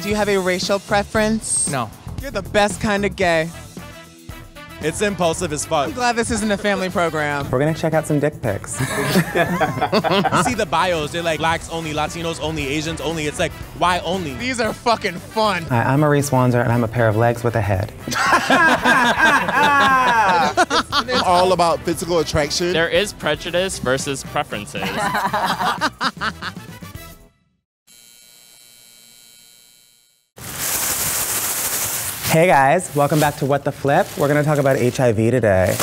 Do you have a racial preference? No. You're the best kind of gay. It's impulsive as fuck. I'm glad this isn't a family program. We're gonna check out some dick pics. You see the bios, they're like blacks only, Latinos only, Asians only. It's like, why only? These are fucking fun. Hi, I'm Arisce Wanzer, and I'm a pair of legs with a head. It's all about physical attraction. There is prejudice versus preferences. Hey guys, welcome back to What the Flip. We're gonna talk about HIV today.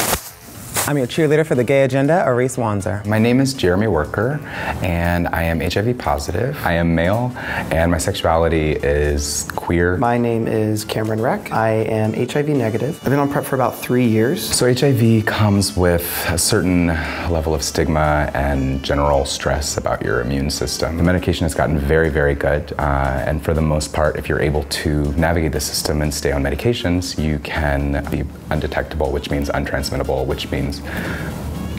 I'm your cheerleader for the gay agenda, Arisce Wanzer. My name is Jeremy Worker, and I am HIV positive. I am male, and my sexuality is queer. My name is Cameron Reck. I am HIV negative. I've been on PrEP for about 3 years. So HIV comes with a certain level of stigma and general stress about your immune system. The medication has gotten very, very good, and for the most part, if you're able to navigate the system and stay on medications, you can be undetectable, which means untransmittable, which means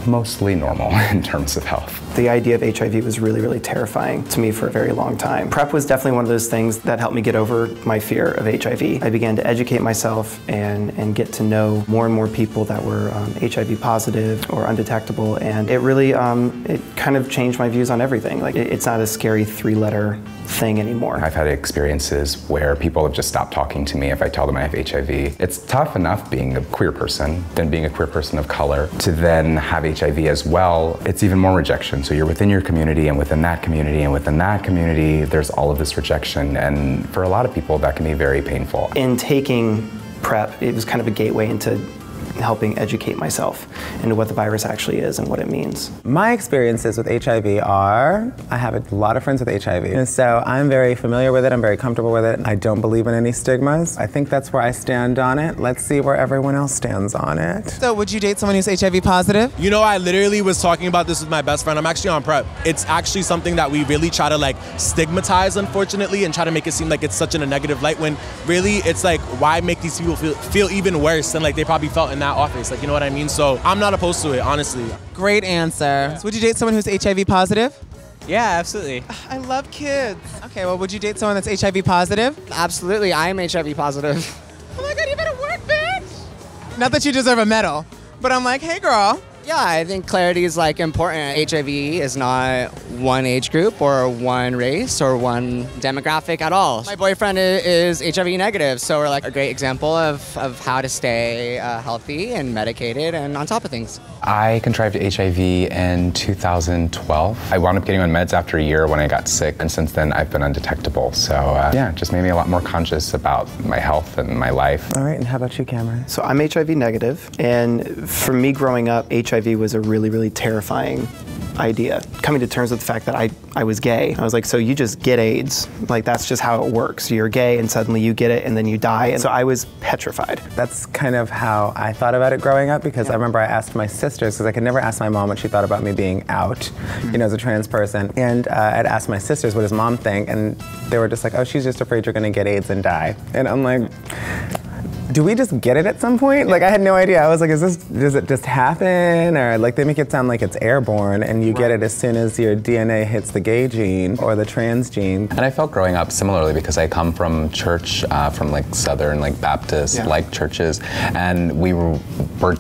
mostly normal in terms of health. The idea of HIV was really, really terrifying to me for a very long time. PrEP was definitely one of those things that helped me get over my fear of HIV. I began to educate myself and get to know more and more people that were HIV positive or undetectable, and it really, it kind of changed my views on everything. Like, it's not a scary 3-letter thing anymore. I've had experiences where people have just stopped talking to me if I tell them I have HIV. It's tough enough being a queer person, then being a queer person of color, to then have HIV as well. It's even more rejection. So you're within your community, and within that community, and within that community, there's all of this rejection. And for a lot of people, that can be very painful. In taking PrEP, it was kind of a gateway into helping educate myself into what the virus actually is and what it means. My experiences with HIV are, I have a lot of friends with HIV, and so I'm very familiar with it, I'm very comfortable with it. I don't believe in any stigmas. I think that's where I stand on it. Let's see where everyone else stands on it. So would you date someone who's HIV positive? You know, I literally was talking about this with my best friend. I'm actually on PrEP. It's actually something that we really try to like stigmatize, unfortunately, and try to make it seem like it's such in a negative light, when really it's like, why make these people feel even worse than like they probably felt in that office, like, you know what I mean? So I'm not opposed to it, honestly. Great answer. So would you date someone who's HIV positive? Yeah, absolutely. I love kids. Okay, well, would you date someone that's HIV positive? Absolutely, I am HIV positive. Oh my God, you better work, bitch! Not that you deserve a medal, but I'm like, hey girl. Yeah, I think clarity is like important. HIV is not one age group or one race or one demographic at all. My boyfriend is HIV negative, so we're like a great example of how to stay healthy and medicated and on top of things. I contrived HIV in 2012. I wound up getting on meds after a year when I got sick, and since then I've been undetectable. So yeah, it just made me a lot more conscious about my health and my life. All right, and how about you, Cameron? So I'm HIV negative, and for me growing up, HIV was a really, really terrifying idea. Coming to terms with the fact that I was gay. I was like, so you just get AIDS. Like, that's just how it works. You're gay and suddenly you get it and then you die. And so I was petrified. That's kind of how I thought about it growing up, because I remember I asked my sisters, because I could never ask my mom what she thought about me being out, you know, as a trans person. And I'd asked my sisters, what does mom think? And they were just like, oh, she's just afraid you're gonna get AIDS and die. And I'm like, do we just get it at some point? Like, I had no idea. I was like, does it just happen? Or like, they make it sound like it's airborne and you get it as soon as your DNA hits the gay gene or the trans gene. And I felt growing up similarly, because I come from church, from like Southern, like Baptist, like churches, and we were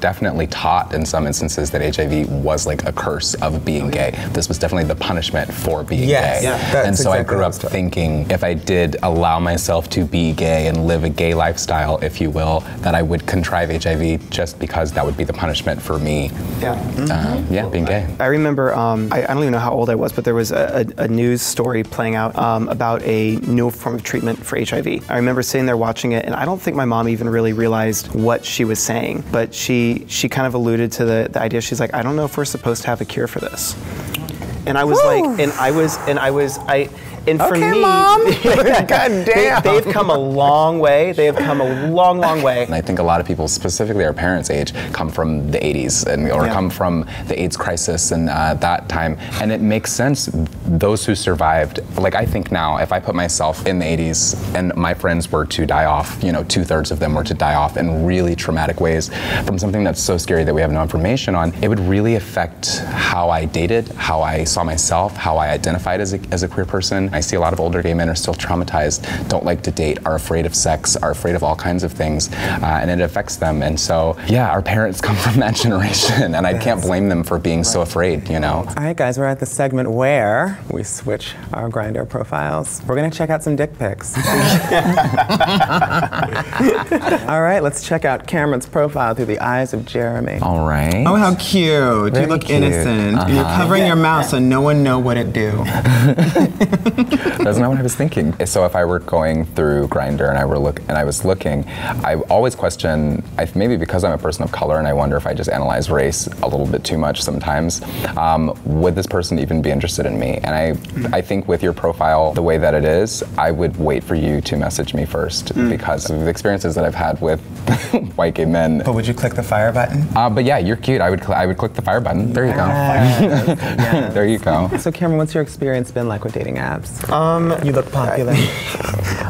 definitely taught in some instances that HIV was like a curse of being gay. This was definitely the punishment for being gay. And so I grew up thinking if I did allow myself to be gay and live a gay lifestyle, if you will, that I would contrive HIV just because that would be the punishment for me. Being gay. I remember, I don't even know how old I was, but there was a news story playing out about a new form of treatment for HIV. I remember sitting there watching it, and I don't think my mom even really realized what she was saying, but she kind of alluded to the idea. She's like, I don't know if we're supposed to have a cure for this. And I was like, and for me, Mom. God damn. They've come a long way. They have come a long, long way. And I think a lot of people, specifically our parents' age, come from the 80s or come from the AIDS crisis and that time. And it makes sense, those who survived, like I think now, if I put myself in the 80s and my friends were to die off, you know, 2/3 of them were to die off in really traumatic ways from something that's so scary that we have no information on, it would really affect how I dated, how I saw myself, how I identified as a queer person. I see a lot of older gay men are still traumatized, don't like to date, are afraid of sex, are afraid of all kinds of things, and it affects them. And so, yeah, our parents come from that generation, and I can't blame them for being so afraid, you know? All right, guys, we're at the segment where we switch our Grindr profiles. We're gonna check out some dick pics. All right, let's check out Cameron's profile through the eyes of Jeremy. All right. Oh, how cute. You look cute. innocent. You're covering your mouth so no one know what it do. That's not what I was thinking. So if I were going through Grindr and I was looking, I always question, maybe because I'm a person of color and I wonder if I just analyze race a little bit too much sometimes, would this person even be interested in me? And I think with your profile, the way that it is, I would wait for you to message me first because of the experiences that I've had with white gay men. But would you click the fire button? But yeah, you're cute. I would click the fire button. There you go. Yes. There you go. So Cameron, what's your experience been like with dating apps? You look popular.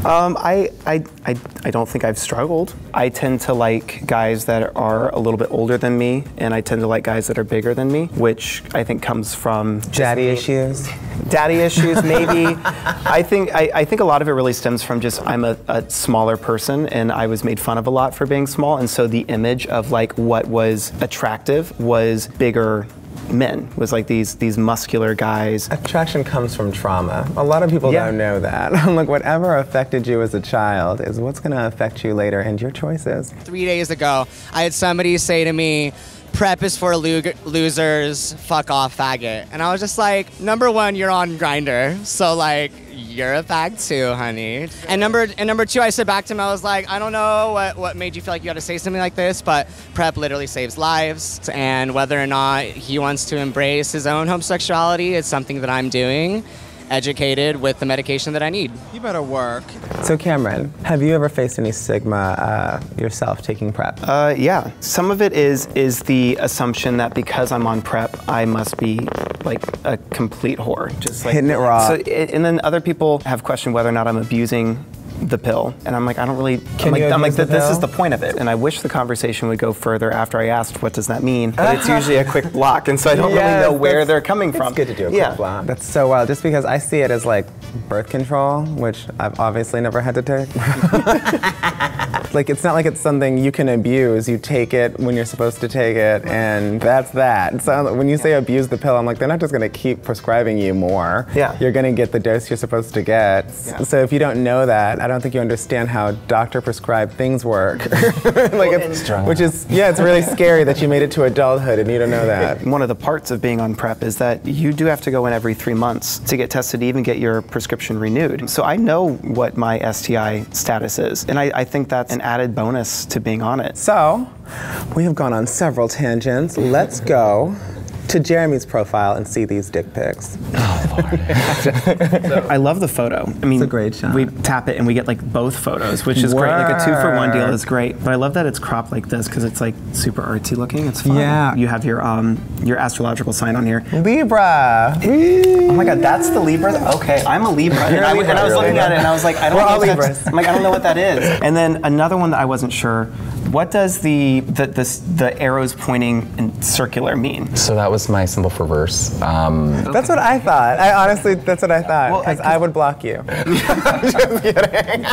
I don't think I've struggled. I tend to like guys that are a little bit older than me, and I tend to like guys that are bigger than me, which I think comes from daddy issues. Daddy issues, maybe. I think a lot of it really stems from just I'm a smaller person, and I was made fun of a lot for being small, and so the image of like what was attractive was bigger men, was like these muscular guys. Attraction comes from trauma. A lot of people don't know that. Like whatever affected you as a child is what's gonna affect you later and your choices. 3 days ago, I had somebody say to me, PrEP is for losers, fuck off, faggot. And I was just like, number one, you're on Grindr, so like, you're a fag too, honey. And number two, I said back to him, I was like, I don't know what made you feel like you had to say something like this, but PrEP literally saves lives. And whether or not he wants to embrace his own homosexuality, it's something that I'm doing, educated with the medication that I need. You better work. So Cameron, have you ever faced any stigma yourself taking PrEP? Yeah. Some of it is the assumption that because I'm on PrEP, I must be like a complete whore. Just like hitting it raw. And then other people have questioned whether or not I'm abusing the pill, and I'm like, I don't really. I'm like, this is the point of it, and I wish the conversation would go further after I asked, what does that mean? But it's usually a quick block, and so I don't really know where they're coming from. It's good to do a quick block. That's so wild, just because I see it as like birth control, which I've obviously never had to take. Like, it's not like it's something you can abuse. You take it when you're supposed to take it, and that's that. So when you say abuse the pill, I'm like, they're not just gonna keep prescribing you more. Yeah. You're gonna get the dose you're supposed to get. Yeah. So if you don't know that, I don't think you understand how doctor prescribed things work. Like which is, it's really scary that you made it to adulthood and you don't know that. One of the parts of being on PrEP is that you do have to go in every 3 months to get tested to even get your prescription renewed. So I know what my STI status is, and I think that's an added bonus to being on it. So, we have gone on several tangents. Let's go to Jeremy's profile and see these dick pics. Oh, Lord. I love the photo. I mean, it's a great shot. We tap it and we get like both photos, which is great. Like a 2-for-1 deal is great. But I love that it's cropped like this because it's like super artsy looking. It's fun. Yeah. You have your astrological sign on here. Libra. Oh my God, that's the Libra? Okay, I'm a Libra. And I was looking at it and I was like, I don't know what that is. I'm like, I don't know what that is. And then another one that I wasn't sure, what does the arrows pointing in circular mean? So that was my symbol for verse. That's what I thought. I honestly, that's what I thought, because I would block you. I'm just kidding.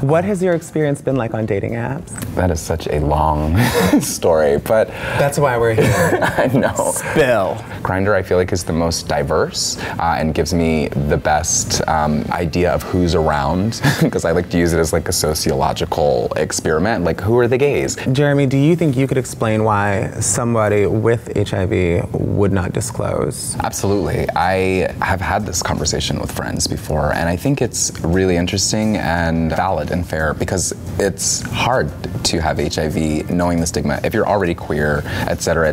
What has your experience been like on dating apps? That is such a long story, but that's why we're here. I know. Spill. Grindr, I feel like, is the most diverse and gives me the best idea of who's around, because I like to use it as like a sociological experiment. Like, who are the gays? Jeremy, do you think you could explain why somebody with HIV would not disclose? Absolutely. I have had this conversation with friends before, and I think it's really interesting and valid and fair, because it's hard to have HIV knowing the stigma. If you're already queer, et cetera,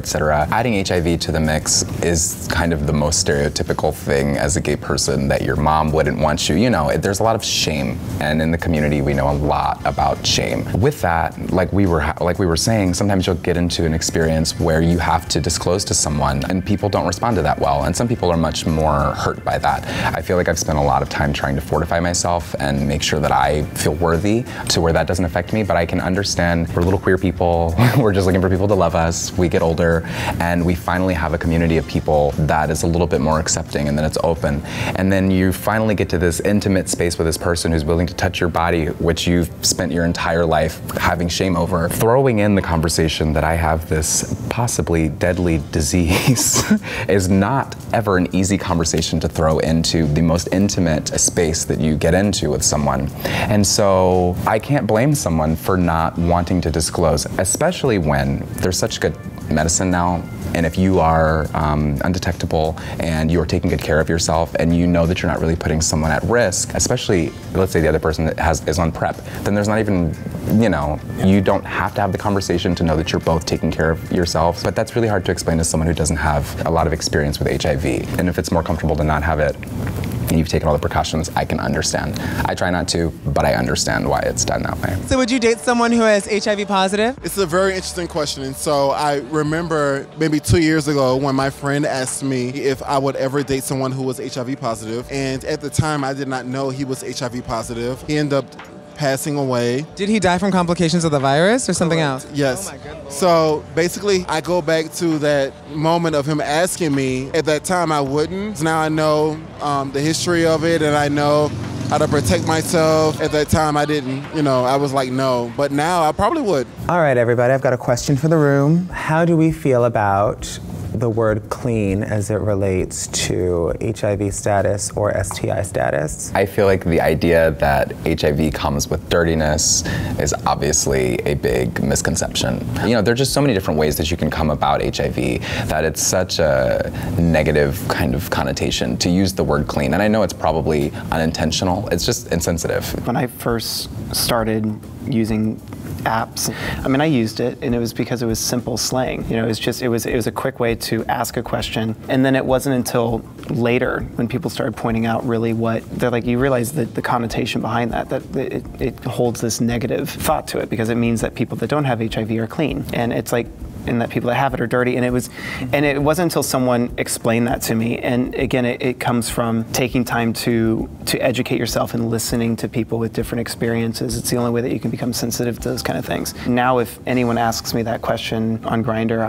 adding HIV to the mix is kind of the most stereotypical thing as a gay person, that your mom wouldn't want you. You know, there's a lot of shame, and in the community we know a lot about shame. With that, like we were saying, sometimes you'll get into an experience where you have to disclose to someone, and people don't respond to that well. And some people are much more hurt by that. I feel like I've spent a lot of time trying to fortify myself and make sure that I feel worthy to where that doesn't affect me, but I can understand we're little queer people. We're just looking for people to love us. We get older, and we finally have a community of people that is a little bit more accepting, and then it's open. And then you finally get to this intimate space with this person who's willing to touch your body, which you've spent your entire life having shame over. Throwing in the conversation that I have this possibly deadly disease is not ever an easy conversation to throw into the most intimate space that you get into with someone. And so I can't blame someone for not wanting to disclose, especially when there's such good medicine now. And if you are undetectable and you are taking good care of yourself and you know that you're not really putting someone at risk, especially, let's say the other person that is on PrEP, then there's not even, you don't have to have the conversation to know that you're both taking care of yourselves. But that's really hard to explain to someone who doesn't have a lot of experience with HIV. And if it's more comfortable to not have it, and you've taken all the precautions, I can understand. I try not to, but I understand why it's done that way. So would you date someone who is HIV positive? It's a very interesting question. And so I remember maybe 2 years ago when my friend asked me if I would ever date someone who was HIV positive. And at the time, I did not know he was HIV positive. He ended up passing away. Did he die from complications of the virus or something else? Yes. Oh my goodness. So basically, I go back to that moment of him asking me. At that time, I wouldn't. Now I know the history of it, and I know how to protect myself. At that time, I didn't. I was like, no. But now I probably would. All right, everybody, I've got a question for the room. How do we feel about the word clean as it relates to HIV status or STI status? I feel like the idea that HIV comes with dirtiness is obviously a big misconception. There are just so many different ways that you can come about HIV that it's such a negative kind of connotation to use the word clean. And I know it's probably unintentional, it's just insensitive. When I first started using apps, I used it, and it was because it was simple slang. It was a quick way to ask a question. And then it wasn't until later when people started pointing out really what they're like, you realize that the connotation behind that it holds this negative thought to it, because it means that people that don't have HIV are clean. And it's like, and that people that have it are dirty, and it wasn't until someone explained that to me. And again, it comes from taking time to educate yourself and listening to people with different experiences. It's the only way that you can become sensitive to those kind of things. Now, if anyone asks me that question on Grindr,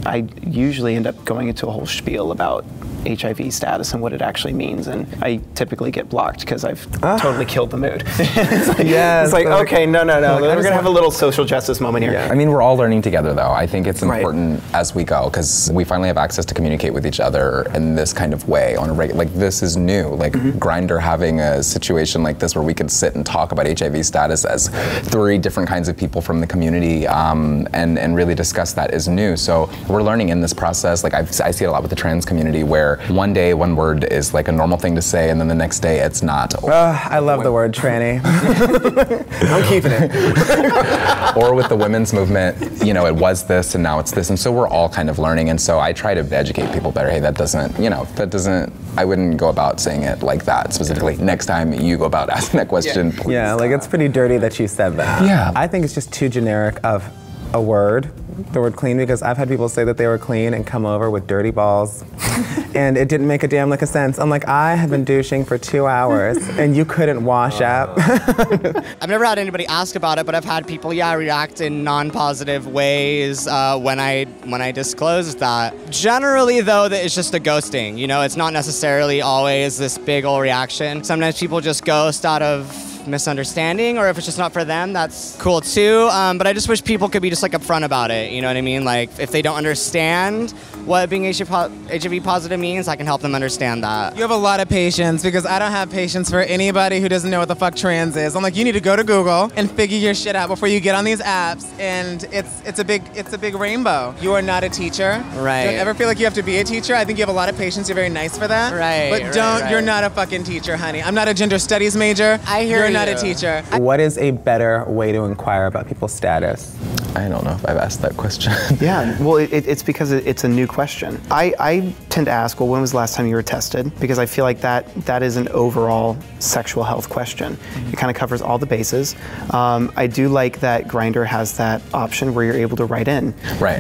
I usually end up going into a whole spiel about HIV status and what it actually means, and I typically get blocked because I've totally killed the mood. It's like, okay, no, we're gonna have a little social justice moment here. Yeah. We're all learning together, though. I think it's important as we go, because we finally have access to communicate with each other in this kind of way on a regular. Like, this is new. Like Grindr having a situation like this where we could sit and talk about HIV status as 3 different kinds of people from the community, and really discuss that is new. So we're learning in this process. Like I see it a lot with the trans community, where one day one word is like a normal thing to say, and then the next day it's not. I love the word tranny. I'm keeping it. Or with the women's movement, it was this and now it's this, and so we're all kind of learning. And so I try to educate people better. Hey, that doesn't. I wouldn't go about saying it like that specifically. Next time you go about asking that question, please. Yeah, like it's pretty dirty that you said that. Yeah. I think it's just too generic of a word, the word clean, because I've had people say that they were clean and come over with dirty balls, and it didn't make a damn lick of sense. I'm like, I have been douching for 2 hours, and you couldn't wash up. I've never had anybody ask about it, but I've had people, react in non-positive ways when I disclose that. Generally, though, that it's just a ghosting. It's not necessarily always this big ol' reaction. Sometimes people just ghost out of misunderstanding, or if it's just not for them, that's cool too. But I just wish people could be just like upfront about it. You know what I mean? Like, if they don't understand what being HIV positive means, I can help them understand that. You have a lot of patience, because I don't have patience for anybody who doesn't know what the fuck trans is. I'm like, you need to go to Google and figure your shit out before you get on these apps, and it's a big rainbow. You are not a teacher. Right. Don't ever feel like you have to be a teacher. I think you have a lot of patience. You're very nice for that. Right. But you're not a fucking teacher, honey. I'm not a gender studies major. I hear You're not a teacher. What is a better way to inquire about people's status? I don't know if I've asked that question. Yeah, well, it's because it's a new question. I tend to ask, well, when was the last time you were tested? Because I feel like that is an overall sexual health question. It kind of covers all the bases. I do like that Grindr has that option where you're able to write in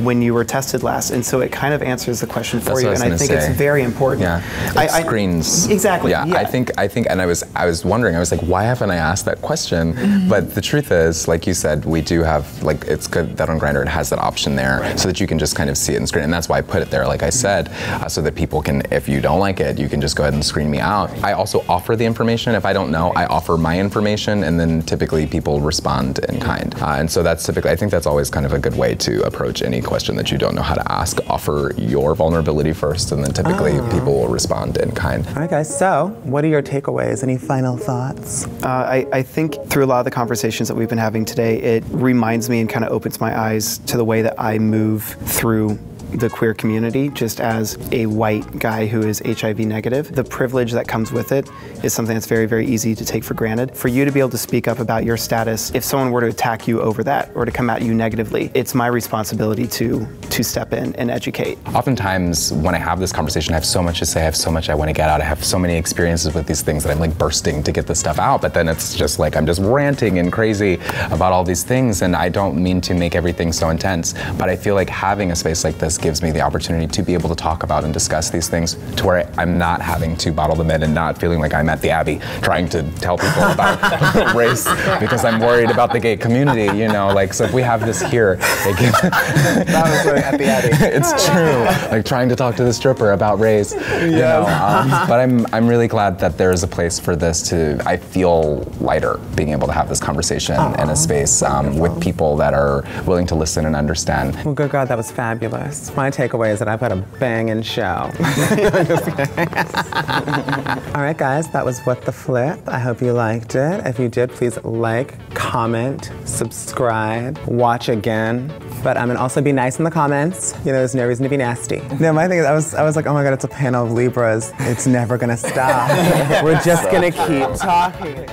when you were tested last, and so it kind of answers the question for you, and I think it's very important. Yeah, it screens. Exactly. Yeah, I think, and I was wondering, I was like, why haven't I asked that question? But the truth is, like you said, we do have, like, it's good that on Grindr it has that option there so that you can just kind of see it and screen, and that's why I put it there, like I said, so that people can, if you don't like it, you can just go ahead and screen me out. I also offer the information. If I don't know, I offer my information, and then typically people respond in kind. And so that's typically, I think that's always kind of a good way to approach any question that you don't know how to ask. Offer your vulnerability first, and then typically people will respond in kind. All right, guys, so what are your takeaways? Any final thoughts? I think through a lot of the conversations that we've been having today, it reminds me and kind of opens my eyes to the way that I move through the queer community, just as a white guy who is HIV negative. The privilege that comes with it is something that's very, very easy to take for granted. For you to be able to speak up about your status, if someone were to attack you over that or to come at you negatively, it's my responsibility to step in and educate. Oftentimes when I have this conversation, I have so much to say, I have so much I want to get out, I have so many experiences with these things that I'm like bursting to get this stuff out, but then it's just like I'm just ranting and crazy about all these things, and I don't mean to make everything so intense, but I feel like having a space like this gives me the opportunity to be able to talk about and discuss these things to where I'm not having to bottle them in and not feeling like I'm at the Abbey trying to tell people about race because I'm worried about the gay community, you know, like, so if we have this here, That was really at the Abbey. It's true, like trying to talk to the stripper about race, you know, but I'm really glad that there is a place for this to, I feel lighter being able to have this conversation in a space with people that are willing to listen and understand. Well, good God, that was fabulous. My takeaway is that I've had a banging show. All right, guys, that was What the Flip. I hope you liked it. If you did, please like, comment, subscribe, watch again. But and also be nice in the comments. You know, there's no reason to be nasty. No, my thing is, I was like, oh my God, it's a panel of Libras. It's never gonna stop. We're just gonna keep talking.